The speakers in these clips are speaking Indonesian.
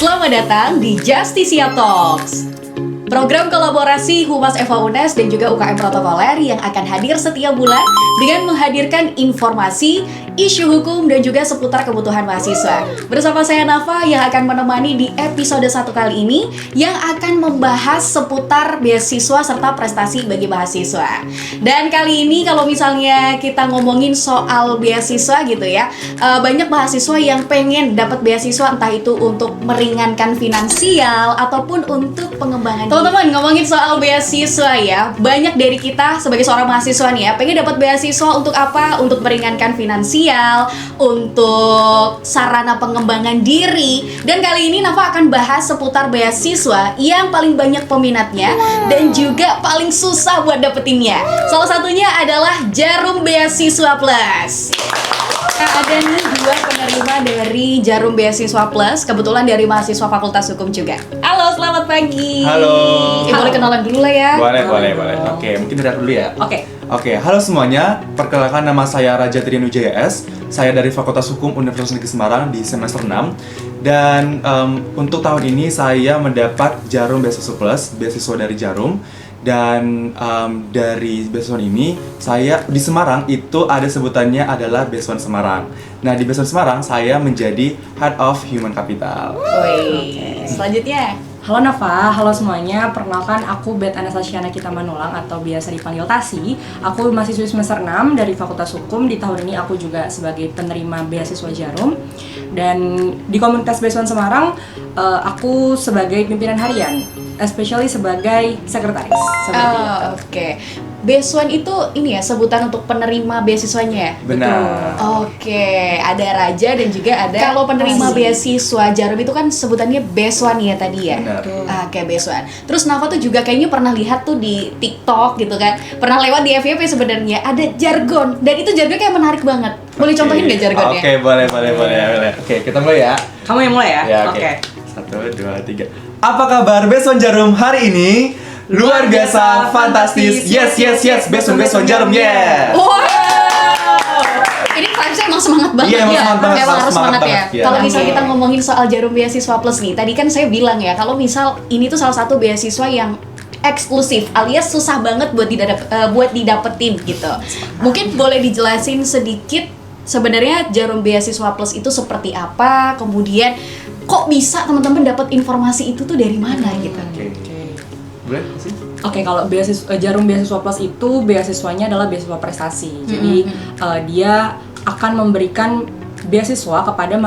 Selamat datang di Justisia Talks, program kolaborasi Humas Eva UNES dan juga UKM Protokoler yang akan hadir setiap bulan dengan menghadirkan informasi, isu hukum, dan juga seputar kebutuhan mahasiswa. Bersama saya Nafa yang akan menemani di episode 1 kali ini yang akan membahas seputar beasiswa serta prestasi bagi mahasiswa. Dan kali ini kalau misalnya kita ngomongin soal beasiswa gitu ya, banyak mahasiswa yang pengen dapat beasiswa, entah itu untuk meringankan finansial ataupun untuk pengembangan. Teman-teman, ngomongin soal beasiswa ya, banyak dari kita sebagai seorang mahasiswa nih ya, pengen dapat beasiswa untuk apa? Untuk meringankan finansial, untuk sarana pengembangan diri. Dan kali ini Nafa akan bahas seputar beasiswa yang paling banyak peminatnya dan juga paling susah buat dapetinnya. Salah satunya adalah Jarum Beasiswa Plus. Ada nih 2 penerima dari Jarum Beasiswa Plus, kebetulan dari mahasiswa Fakultas Hukum juga. Halo, selamat pagi. Halo. Boleh kenalan dulu lah ya. Boleh. Oke, mungkin udah dulu ya. Oke. Halo semuanya. Perkenalkan, nama saya Raja Trian Wijaya S. Saya dari Fakultas Hukum Universitas Negeri Semarang di semester 6. Dan untuk tahun ini saya mendapat Jarum Beasiswa Plus, beasiswa dari Jarum. Dan dari beasiswa ini, saya di Semarang itu ada sebutannya adalah Beasiswa Semarang. Nah, di Beasiswa Semarang saya menjadi Head of Human Capital. Woi. Selanjutnya. Halo Nafa, halo semuanya. Perkenalkan, aku Bet Anastasia Kita Manulang atau biasa dipanggil Tasi. Aku mahasiswa semester 6 dari Fakultas Hukum. Di tahun ini aku juga sebagai penerima beasiswa Jarum. Dan di komunitas Beasiswa Semarang, aku sebagai pimpinan harian, especially sebagai sekretaris. Oke. Beasiswa itu ini ya, sebutan untuk penerima beasiswanya ya? Benar. Oke, ada Raja dan juga ada. Kalau penerima beasiswa Jarum itu kan sebutannya beasiswa nih ya tadi ya? Benar. Oke, beasiswa. Terus Nafa tuh juga kayaknya pernah lihat tuh di TikTok gitu kan. Pernah lewat di FYP sebenarnya ada jargon, dan itu jargon kayak menarik banget. Boleh contohin nggak jargonnya? Oke, boleh. Oke, kita mulai ya. Kamu yang mulai ya? Ya, oke. 1, 2, 3. Apa kabar Beasiswa Jarum hari ini? Luar biasa, fantastis. Yes. Beasiswa Jarum, yeah. Wow. Ini vibes-nya emang semangat banget. Iya, emang ya. semangat banget, Emang harus semangat semangat ya. banget, iya. Kalau misal Oke. kita ngomongin soal Jarum Beasiswa Plus nih, tadi kan saya bilang ya, kalau misal ini tuh salah satu beasiswa yang eksklusif alias susah banget buat didapetin gitu. Mungkin boleh dijelasin sedikit sebenarnya Jarum Beasiswa Plus itu seperti apa, kemudian kok bisa teman-teman dapat informasi itu tuh dari mana gitu. Oke. Boleh sih? Oke, kalau Jarum Beasiswa Plus itu beasiswanya adalah beasiswa prestasi. Jadi dia akan memberikan beasiswa kepada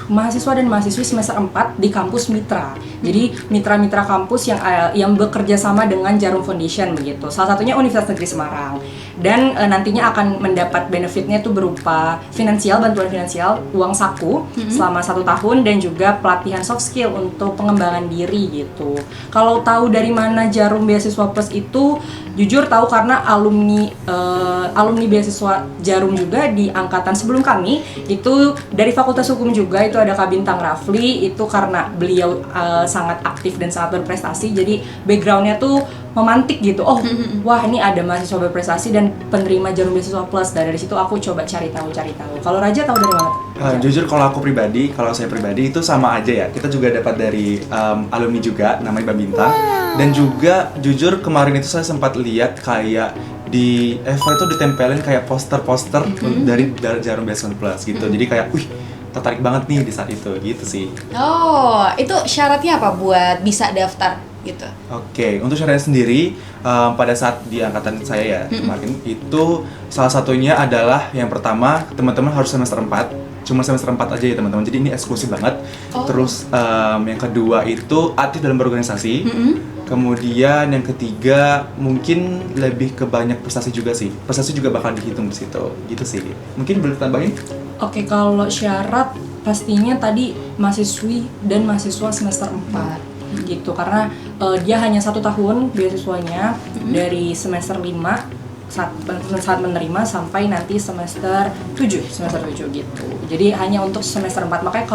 mahasiswa dan mahasiswi semester 4 di kampus mitra. Jadi mitra-mitra kampus yang bekerja sama dengan Jarum Foundation begitu. Salah satunya Universitas Negeri Semarang. Dan nantinya akan mendapat benefitnya itu berupa bantuan finansial, uang saku selama 1 tahun, dan juga pelatihan soft skill untuk pengembangan diri gitu. Kalau tahu dari mana Jarum Beasiswa Plus itu, jujur tahu karena alumni beasiswa Jarum juga di angkatan sebelum kami itu dari Fakultas Hukum juga, itu ada Kak Bintang Rafli. Itu karena beliau sangat aktif dan sangat berprestasi, jadi backgroundnya tuh memantik gitu. Oh, wah ini ada mahasiswa berprestasi dan penerima Jarum Beasiswa Plus. Dari situ aku coba cari tahu. Kalau Raja tahu dari mana? Jujur kalau saya pribadi itu sama aja ya. Kita juga dapat dari alumni juga, namanya Mbak Bintang. Dan juga jujur kemarin itu saya sempat lihat kayak di Eva itu ditempelin kayak poster-poster dari Jarum Beasiswa Plus gitu. Jadi kayak, wih, tertarik banget nih di saat itu gitu sih. Oh, itu syaratnya apa buat bisa daftar gitu? Oke, untuk syaratnya sendiri pada saat di angkatan saya ya kemarin itu salah satunya adalah yang pertama teman-teman harus semester 4. Cuma semester 4 aja ya teman-teman, jadi ini eksklusif banget. Terus yang kedua itu aktif dalam berorganisasi. Kemudian yang ketiga mungkin lebih ke banyak prestasi juga sih. Prestasi juga bakal dihitung di situ, gitu sih. Mungkin boleh tambahin? Oke, kalau syarat pastinya tadi mahasiswi dan mahasiswa semester 4 gitu, karena dia hanya 1 tahun beasiswanya dari semester 5 saat menerima sampai nanti semester 7 gitu. Jadi hanya untuk semester 4. Makanya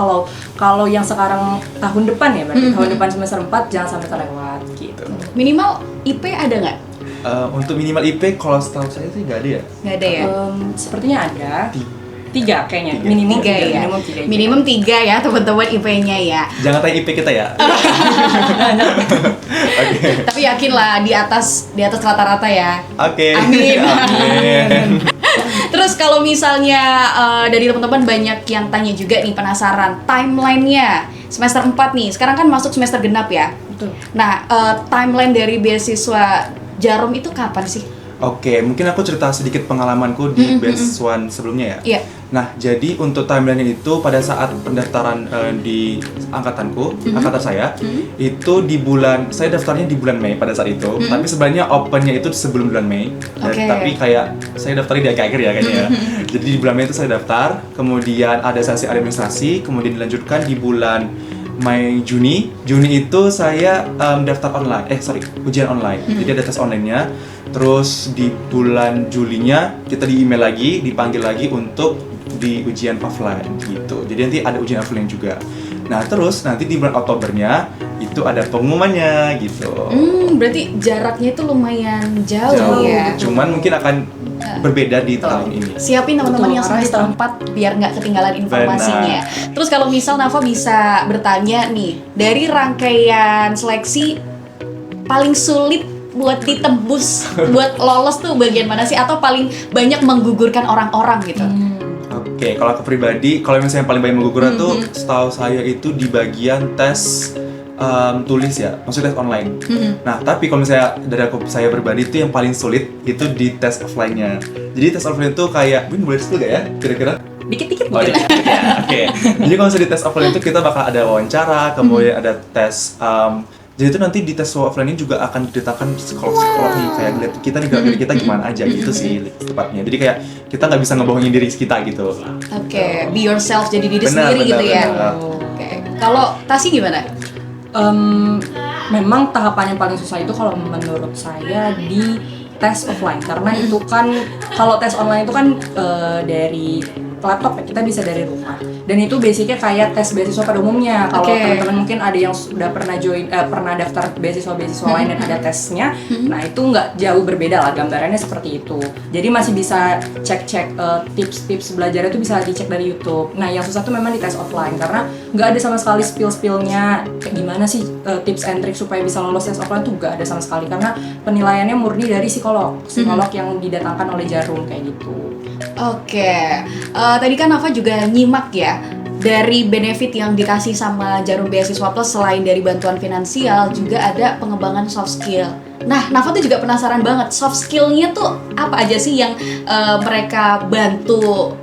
kalau yang sekarang tahun depan ya, berarti tahun depan semester 4 jangan sampai terlewat gitu. Minimal IP ada nggak? Untuk minimal IP kalau setahu saya sih nggak ada ya. Nggak ada ya? Sepertinya ada. 3 kayaknya, Tiga. minimum Tiga 3 ya. minimum 3 IPK. Minimum 3 ya teman-teman IP-nya ya. Jangan tanya IP kita ya. Oke. Tapi yakin lah di atas rata-rata ya. Oke. Amin. Amin. Terus kalau misalnya dari teman-teman banyak yang tanya juga nih, penasaran timeline-nya semester 4 nih. Sekarang kan masuk semester genap ya. Betul. Nah, timeline dari beasiswa Jarum itu kapan sih? Oke, mungkin aku cerita sedikit pengalamanku di Best One sebelumnya ya. Iya. Nah, jadi untuk timeline itu pada saat pendaftaran di angkatanku, angkatan saya, itu di bulan, saya daftarnya di bulan Mei pada saat itu. Tapi sebenarnya opennya itu sebelum bulan Mei. Oke. Tapi kayak saya daftarnya di akhir-akhir ya kayaknya ya. Jadi di bulan Mei itu saya daftar, kemudian ada sesi administrasi, kemudian dilanjutkan di bulan Mei Juni itu saya daftar online, ujian online. Jadi ada tes online-nya. Terus di bulan Julinya kita di email lagi, dipanggil lagi untuk di ujian offline gitu. Jadi nanti ada ujian offline juga. Nah terus nanti di bulan Oktobernya itu ada pengumumannya gitu. Berarti jaraknya itu lumayan jauh ya. Cuman mungkin akan berbeda di tahun ini. Siapin teman-teman Betul, yang karena semester di 4 biar nggak ketinggalan informasinya. Terus kalau misal Nafa bisa bertanya nih, dari rangkaian seleksi paling sulit buat ditembus, buat lolos tuh bagian mana sih? Atau paling banyak menggugurkan orang-orang gitu? Oke, kalau aku pribadi, kalau misalnya yang paling banyak menggugurkan tuh setahu saya itu di bagian tes tulis ya, maksudnya tes online. Nah, tapi kalau misalnya dari saya pribadi itu yang paling sulit itu di tes offline-nya. Jadi tes offline itu kayak, ini boleh disebut gak ya? Kira-kira? Dikit-dikit Oh, mungkin. dikit ya. Oke. Jadi kalau misalnya di tes offline itu kita bakal ada wawancara, kemudian ada tes. Jadi itu nanti di tes offline ini juga akan didatangkan psikolog nih, kayak ngeliat kita nih diri kita gimana aja gitu sih tepatnya. Jadi kayak kita nggak bisa ngebohongin diri kita gitu. Oke, be yourself, jadi diri Benar, sendiri gitu ya. benar. Oke. Kalau Tasi gimana? Memang tahapan yang paling susah itu kalau menurut saya di tes offline, karena itu kan kalau tes online itu kan dari laptop ya, kita bisa dari rumah, dan itu basicnya kayak tes beasiswa pada umumnya. Kalau Oke. teman-teman mungkin ada yang sudah pernah pernah daftar beasiswa lain dan ada tesnya, nah itu nggak jauh berbeda lah, gambarannya seperti itu. Jadi masih bisa cek-cek tips-tips belajar itu bisa dicek dari YouTube. Nah yang susah tuh memang di tes offline, karena nggak ada sama sekali spill-spillnya kayak gimana sih tips and trick supaya bisa lolos tes offline tuh nggak ada sama sekali, karena penilaiannya murni dari psikolog yang didatangkan oleh Jarum kayak gitu. Oke, tadi kan Nafa juga nyimak ya dari benefit yang dikasih sama Jarum Beasiswa Plus, selain dari bantuan finansial juga ada pengembangan soft skill. Nah, Nafa tuh juga penasaran banget, soft skill-nya tuh apa aja sih yang mereka bantu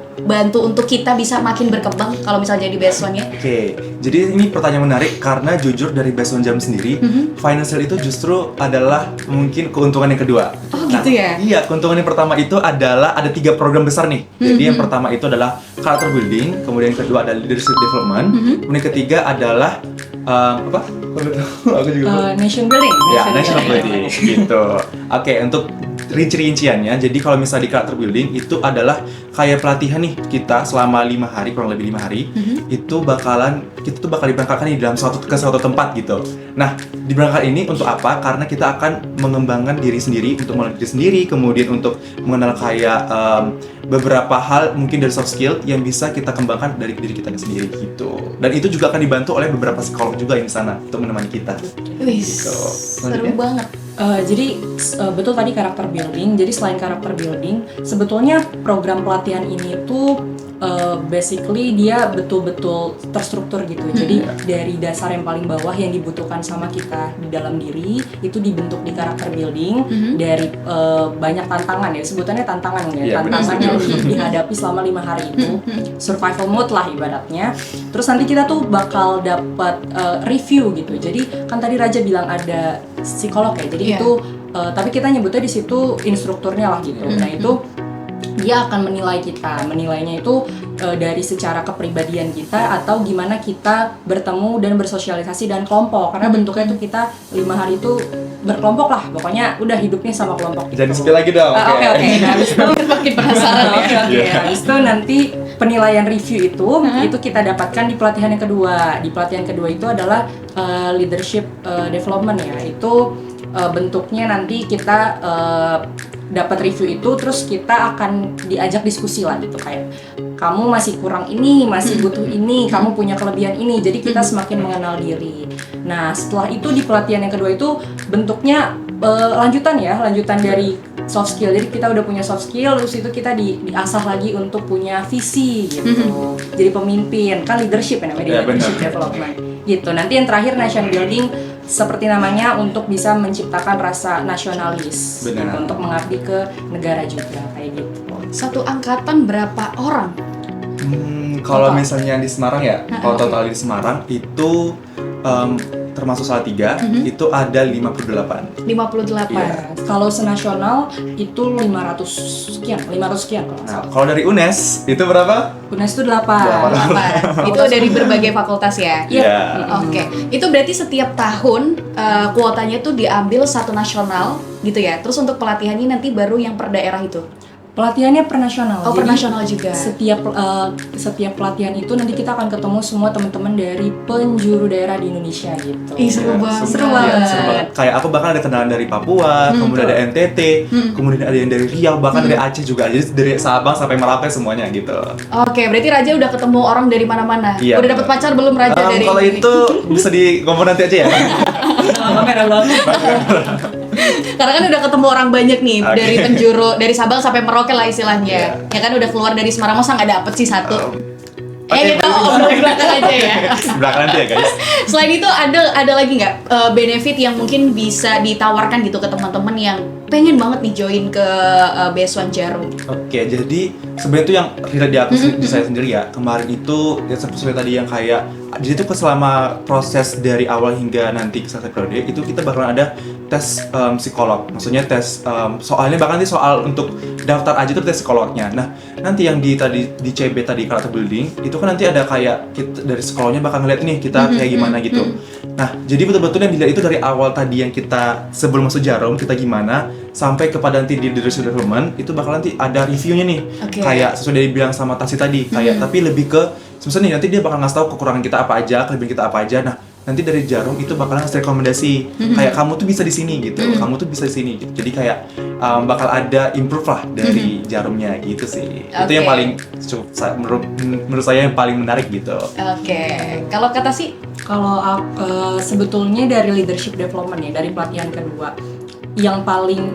untuk kita bisa makin berkembang kalau misalnya jadi beasiswanya? Oke, jadi ini pertanyaan menarik karena jujur dari Best One Jarum sendiri, financial itu justru adalah mungkin keuntungan yang kedua. Oh, gitu ya? Iya, keuntungan yang pertama itu adalah ada 3 program besar nih. Jadi yang pertama itu adalah character building, kemudian yang kedua adalah leadership development, kemudian yang ketiga adalah apa? Aku juga Nation building. ya, national building gitu. Oke, untuk rinciannya, jadi kalau misalnya di character building itu adalah kayak pelatihan nih kita selama 5 hari, kurang lebih 5 hari, itu kita tuh bakal diberangkatkan di dalam ke suatu tempat gitu. Nah, diberangkatkan ini untuk apa? Karena kita akan mengembangkan diri sendiri, untuk mengenal diri sendiri, kemudian untuk mengenal kayak beberapa hal mungkin dari soft skill yang bisa kita kembangkan dari diri kita sendiri gitu. Dan itu juga akan dibantu oleh beberapa psikolog juga yang di sana untuk menemani kita. Wih, Gitu. seru banget. Jadi betul tadi karakter building. Jadi selain karakter building, sebetulnya program pelatihan ini tuh basically dia betul-betul terstruktur gitu. Jadi dari dasar yang paling bawah yang dibutuhkan sama kita di dalam diri itu dibentuk di karakter building dari banyak tantangan ya. Sebutannya tantangan ya. Iya, Tantangan benar, yang dihadapi selama 5 hari itu. Survival mode lah ibaratnya. Terus nanti kita tuh bakal dapat review gitu. Jadi kan tadi Raja bilang ada psikolog ya. Jadi itu tapi kita nyebutnya di situ instrukturnya lah gitu. Nah itu dia akan menilai kita, menilainya itu dari secara kepribadian kita atau gimana kita bertemu dan bersosialisasi dan kelompok, karena bentuknya itu kita 5 hari itu berkelompok lah, pokoknya udah hidupnya sama kelompok. Jangan spill lagi dong. Oke. Nah, habis itu Makin penasaran ya. Oke. Habis itu nanti penilaian review itu kita dapatkan di pelatihan yang kedua. Di pelatihan kedua itu adalah leadership development ya. Itu bentuknya nanti kita dapat review itu, terus kita akan diajak diskusi lah gitu, kayak kamu masih kurang ini, masih butuh ini, kamu punya kelebihan ini, jadi kita semakin mengenal diri. Nah setelah itu di pelatihan yang kedua itu bentuknya lanjutan dari soft skill. Jadi kita udah punya soft skill, terus itu kita diasah lagi untuk punya visi gitu. Jadi pemimpin, kan leadership ya namanya, leadership development gitu. Nanti yang terakhir nation building, seperti namanya, untuk bisa menciptakan rasa nasionalis gitu, untuk mengabdi ke negara juga kayak gitu. Satu angkatan berapa orang? Kalau misalnya di Semarang ya, kalau total di Semarang itu termasuk Salatiga, itu ada 58. 58. Iya. Kalau senasional itu 500 sekian kalau nggak salah. Kalau dari UNES itu berapa? UNES itu 8. Itu dari berbagai fakultas ya? Iya. Oke, itu berarti setiap tahun kuotanya tuh diambil satu nasional gitu ya. Terus untuk pelatihannya nanti baru yang per daerah itu? Pelatihannya per nasional. Oh, per nasional juga. Setiap pelatihan itu nanti kita akan ketemu semua teman-teman dari penjuru daerah di Indonesia gitu. Ih, seru banget. Seru banget. Kayak aku bahkan ada kenalan dari Papua, kemudian ada NTT, kemudian ada yang dari Riau, bahkan dari Aceh juga. Jadi dari Sabang sampai Merauke semuanya gitu. Oke, berarti Raja udah ketemu orang dari mana-mana. Iya, Udah dapet pacar belum Raja dari kalau ini? itu bisa ngomong nanti aja ya. Karena kan udah ketemu orang banyak nih dari penjuru, dari Sabang sampai Merauke lah istilahnya. Ya kan udah keluar dari Semarang, masa nggak dapet sih satu? Kita obrol belakang aja ya. Belakang nanti ya guys. Selain itu ada lagi nggak benefit yang mungkin bisa ditawarkan gitu ke teman-teman yang pengen banget nih join ke Beasiswa Jarum? Oke, jadi sebenarnya itu yang relate di aku di saya sendiri ya. Kemarin itu ya seperti tadi yang kayak, jadi itu selama proses dari awal hingga nanti selesai periode itu kita bakalan ada tes psikolog. Maksudnya tes soalnya bahkan nanti soal untuk daftar aja tuh tes psikolognya. Nah, nanti yang di CB tadi character building itu kan nanti ada kayak kita, dari psikolognya bakal ngeliat nih kita kayak gimana gitu. Nah, jadi betul-betul yang dilihat itu dari awal tadi yang kita sebelum masuk Jarum kita gimana, sampai kepada nanti di leadership development itu bakal nanti ada reviewnya nih. Kayak sesuai dari bilang sama Tasi tadi, kayak tapi lebih ke sebenarnya nanti dia bakal ngasih tahu kekurangan kita apa aja, kelebihan kita apa aja. Nah, nanti dari Jarum itu bakalan ngasih rekomendasi kayak kamu tuh bisa di sini gitu, kamu tuh bisa di sini gitu. Jadi kayak bakal ada improve lah dari Jarumnya gitu sih. Itu yang paling menurut saya yang paling menarik gitu. Kalau kata sih, kalau sebetulnya dari leadership development ya, dari pelatihan kedua, yang paling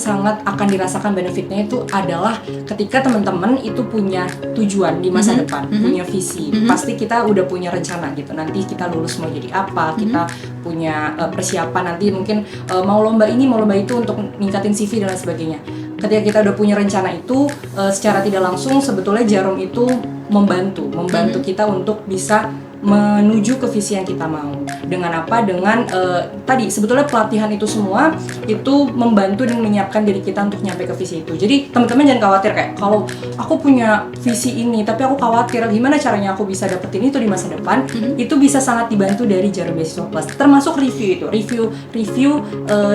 sangat akan dirasakan benefitnya itu adalah ketika teman-teman itu punya tujuan di masa depan, punya visi. Pasti kita udah punya rencana gitu. Nanti kita lulus mau jadi apa, kita punya persiapan nanti mungkin mau lomba ini, mau lomba itu untuk ningkatin CV dan lain sebagainya. Ketika kita udah punya rencana itu, secara tidak langsung sebetulnya Jarum itu membantu kita untuk bisa menuju ke visi yang kita mau. Dengan apa? Dengan tadi sebetulnya pelatihan itu semua itu membantu dan menyiapkan diri kita untuk nyampe ke visi itu. Jadi teman-teman jangan khawatir kayak kalau aku punya visi ini tapi aku khawatir gimana caranya aku bisa dapetin itu di masa depan. Itu bisa sangat dibantu dari Jarum Beasiswa Plus. Termasuk review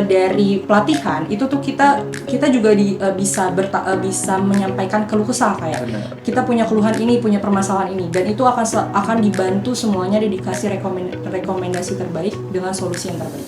dari pelatihan itu tuh kita juga bisa menyampaikan keluh kesah kayak kita punya keluhan ini, punya permasalahan ini, dan itu akan dibantu semuanya dikasih rekomendasi terbaik dengan solusi yang terbaik.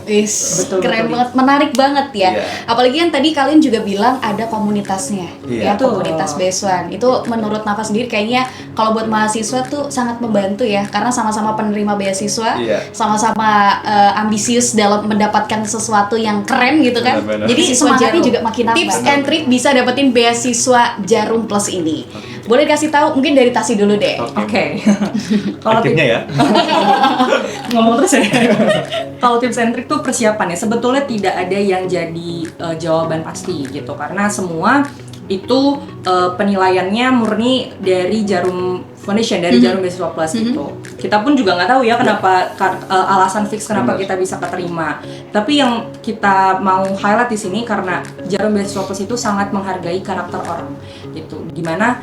Betul, keren banget, menarik banget ya. Apalagi kan tadi kalian juga bilang ada komunitasnya, ya komunitas Beasiswa. Itu menurut Nafa sendiri kayaknya kalau buat mahasiswa tuh sangat membantu ya, karena sama-sama penerima beasiswa, sama-sama ambisius dalam mendapatkan sesuatu yang keren gitu kan. Jadi semangatnya juga makin nambah. Tips and trick bisa dapetin beasiswa Jarum Plus ini. Boleh kasih tahu mungkin dari Tasi dulu deh. Oke. Kalau tipsnya ya. Ngomong terus ya. Kalau tips and trick tuh persiapan ya. Sebetulnya tidak ada yang jadi jawaban pasti gitu, karena semua itu penilaiannya murni dari Jarum Foundation, dari Jarum Beasiswa Plus gitu. Kita pun juga nggak tahu ya kenapa alasan fix kenapa kita bisa keterima. Tapi yang kita mau highlight di sini karena Jarum Beasiswa Plus itu sangat menghargai karakter orang gitu. Dimana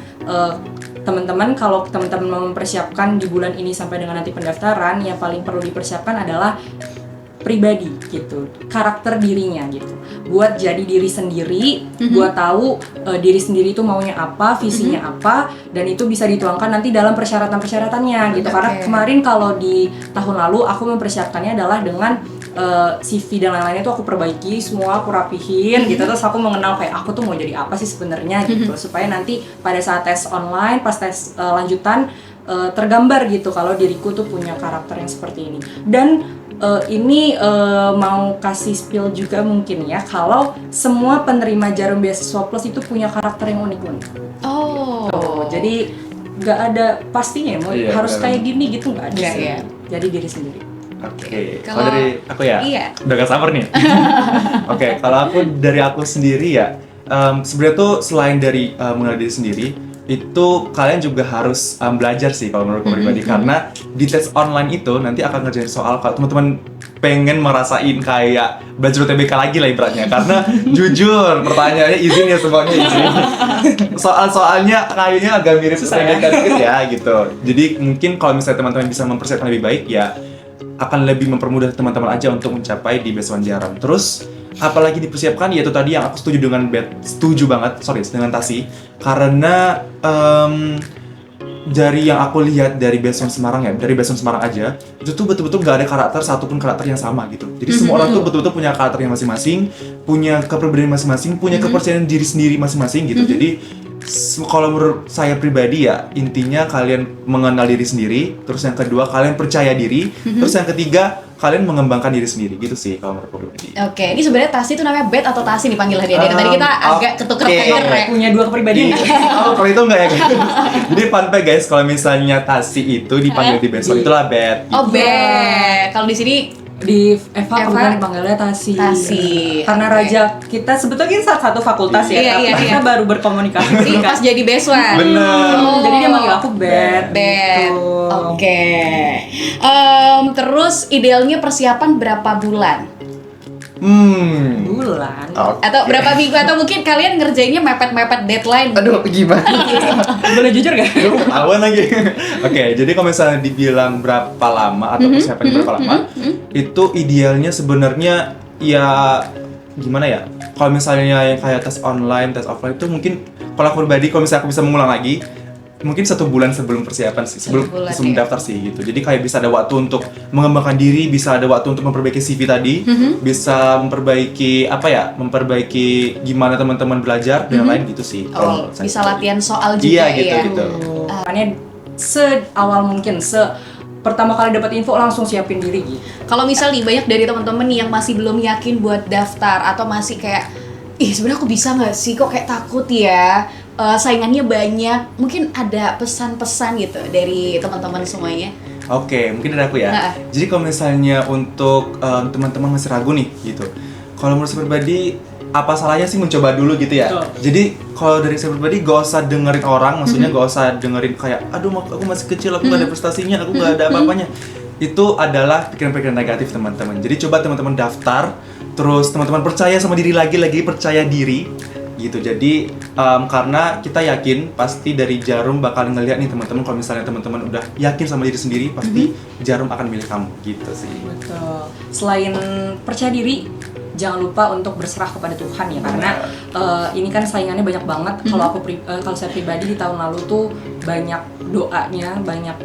teman-teman kalau teman-teman mau mempersiapkan di bulan ini sampai dengan nanti pendaftaran, yang paling perlu dipersiapkan adalah pribadi gitu, karakter dirinya gitu, buat jadi diri sendiri, buat tahu diri sendiri itu maunya apa, visinya apa, dan itu bisa dituangkan nanti dalam persyaratan-persyaratannya gitu. Karena kemarin kalau di tahun lalu aku mempersiapkannya adalah dengan CV dan lain-lainnya tuh aku perbaiki semua, aku rapihin gitu, terus aku mengenal kayak aku tuh mau jadi apa sih sebenarnya gitu, supaya nanti pada saat tes online, pas tes lanjutan tergambar gitu kalau diriku tuh punya karakter yang seperti ini. Dan ini mau kasih spill juga mungkin ya, kalau semua penerima Jarum Beasiswa Plus itu punya karakter yang unik-unik. Oh. Jadi nggak ada pastinya mau harus kayak gini gitu, nggak ada Iya, sih. iya. Jadi diri sendiri. Oke, Kalau- kalau dari aku ya, Iya. udah gak sabar nih. Oke, kalau dari aku sendiri ya, sebenarnya tuh selain dari mengenal diri sendiri, itu kalian juga harus belajar sih kalau menurut aku pribadi, karena di tes online itu nanti akan ngerjain soal kalau teman-teman pengen merasain kayak belajar UTBK lagi lah ibaratnya, karena jujur pertanyaannya izin ya, semuanya izin. Soal-soalnya kayaknya agak mirip UTBK dikit ya gitu. Jadi mungkin kalau misalnya teman-teman bisa mempersiapkan lebih baik ya, akan lebih mempermudah teman-teman aja untuk mencapai di Beasiswa Jarum. Terus apalagi dipersiapkan, yaitu tadi yang aku setuju dengan Tasi, karena dari yang aku lihat dari Beasiswa Semarang ya, dari Beasiswa Semarang aja, itu tuh betul-betul gak ada karakter satupun karakter yang sama gitu. Jadi semua orang tuh betul-betul punya karakternya masing-masing, punya kepribadian masing-masing, punya kepercayaan diri sendiri masing-masing gitu. Jadi kalau menurut saya pribadi ya, intinya kalian mengenal diri sendiri, terus yang kedua kalian percaya diri, terus yang ketiga kalian mengembangkan diri sendiri gitu sih kalau menurut pribadi. Oke, ini sebenarnya Tasi itu namanya Bet atau Tasi dipanggilnya dia. Tadi kita agak ketuker oke. ya. Punya dua kepribadian. Oh, kalau itu enggak ya guys. Jadi fun fact guys, kalau misalnya Tasi itu dipanggil di Beasiswa itulah Bet. Oh, Bet. Kalau di sini Di Eva kebetulan panggilnya Tasi. Karena Oke. raja kita sebetulnya kita satu fakultas ya, Iya, tapi iya, kita iya. baru berkomunikasi. ini pas jadi Beasiswa. Bener. Jadi dia manggil aku Bet. Bet. Gitu. Oke. Terus idealnya persiapan berapa bulan? Bulan. Oke. Atau berapa minggu? Atau mungkin kalian ngerjainnya mepet-mepet deadline? Aduh, gimana? Boleh jujur gak? Ketahuan lagi. Oke, jadi kalau misalnya dibilang berapa lama atau persiapannya berapa lama, itu idealnya sebenarnya ya gimana ya? Kalau misalnya yang kayak tes online, tes offline itu mungkin kalau aku pribadi, kalau misalnya aku bisa mengulang lagi, mungkin 1 bulan sebelum persiapan sih, sebelum 1 bulan, sebelum ya. daftar sih gitu. Jadi kayak bisa ada waktu untuk mengembangkan diri, bisa ada waktu untuk memperbaiki CV tadi, bisa memperbaiki apa ya, memperbaiki gimana teman-teman belajar dan lain gitu sih. Oh, kalau saya bisa pribadi. latihan soal juga Iya ya. gitu gitu. Makanya seawal mungkin, pertama kali dapat info langsung siapin diri gitu. Kalau misal nih banyak dari teman-teman nih yang masih belum yakin buat daftar atau masih kayak, ih sebenarnya aku bisa nggak sih, kok kayak takut ya, saingannya banyak, mungkin ada pesan-pesan gitu dari teman-teman semuanya. Oke, mungkin dari aku ya. Nah. Jadi kalau misalnya untuk teman-teman masih ragu nih gitu, kalau menurut saya pribadi apa salahnya sih mencoba dulu gitu ya. Betul. Jadi kalau dari saya pribadi gak usah dengerin orang, maksudnya gak usah dengerin kayak aduh aku masih kecil, aku gak ada prestasinya, aku gak ada apa-apanya. Itu adalah pikiran-pikiran negatif teman-teman. Jadi coba teman-teman daftar, terus teman-teman percaya sama diri lagi percaya diri gitu. Jadi karena kita yakin pasti dari Jarum bakal ngeliat nih teman-teman, kalau misalnya teman-teman udah yakin sama diri sendiri, pasti Jarum akan milih kamu gitu sih. Betul. Selain percaya diri, jangan lupa untuk berserah kepada Tuhan ya, karena ini kan saingannya banyak banget. Kalau saya pribadi di tahun lalu tuh banyak doanya, banyak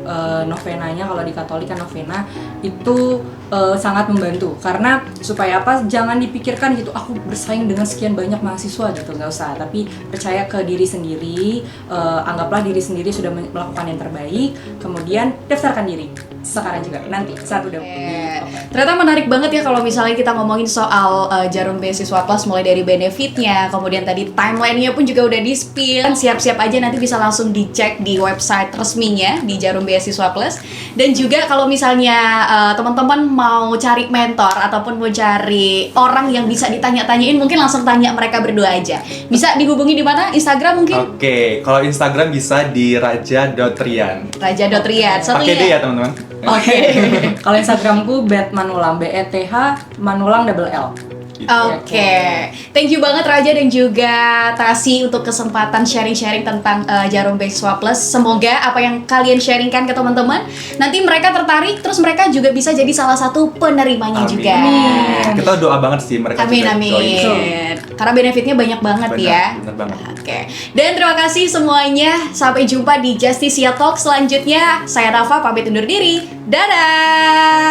novenanya. Kalau di Katolik kan novena itu sangat membantu, karena supaya apa, jangan dipikirkan gitu aku bersaing dengan sekian banyak mahasiswa gitu, nggak usah, tapi percaya ke diri sendiri, anggaplah diri sendiri sudah melakukan yang terbaik, kemudian daftarkan diri sekarang juga, nanti saat udah Ternyata menarik banget ya kalau misalnya kita ngomongin soal Jarum Beasiswa Plus, mulai dari benefitnya, kemudian tadi timeline-nya pun juga udah di-spill. Siap-siap aja, nanti bisa langsung dicek di website resminya di Jarum Beasiswa Plus. Dan juga kalau misalnya teman-teman mau cari mentor ataupun mau cari orang yang bisa ditanya-tanyain, mungkin langsung tanya mereka berdua aja. Bisa dihubungi di mana? Instagram mungkin? Oke, kalau Instagram bisa di raja.rian. Raja.Riyad. Pakai D ya teman-teman. Oke. Kalau Instagramku @manulang, BETH Manulang double L. Gitu. Oke, thank you banget Raja dan juga Tasi untuk kesempatan sharing-sharing tentang Jarum Beasiswa Plus. Semoga apa yang kalian sharingkan ke teman-teman nanti mereka tertarik, terus mereka juga bisa jadi salah satu penerimanya Amin. juga. Kita doa banget sih mereka Amin juga amin. join. Karena benefitnya banyak banget ya. Bener banget. Oke. Dan terima kasih semuanya. Sampai jumpa di Justicia Talk selanjutnya. Saya Rafa pamit undur diri. Dadah.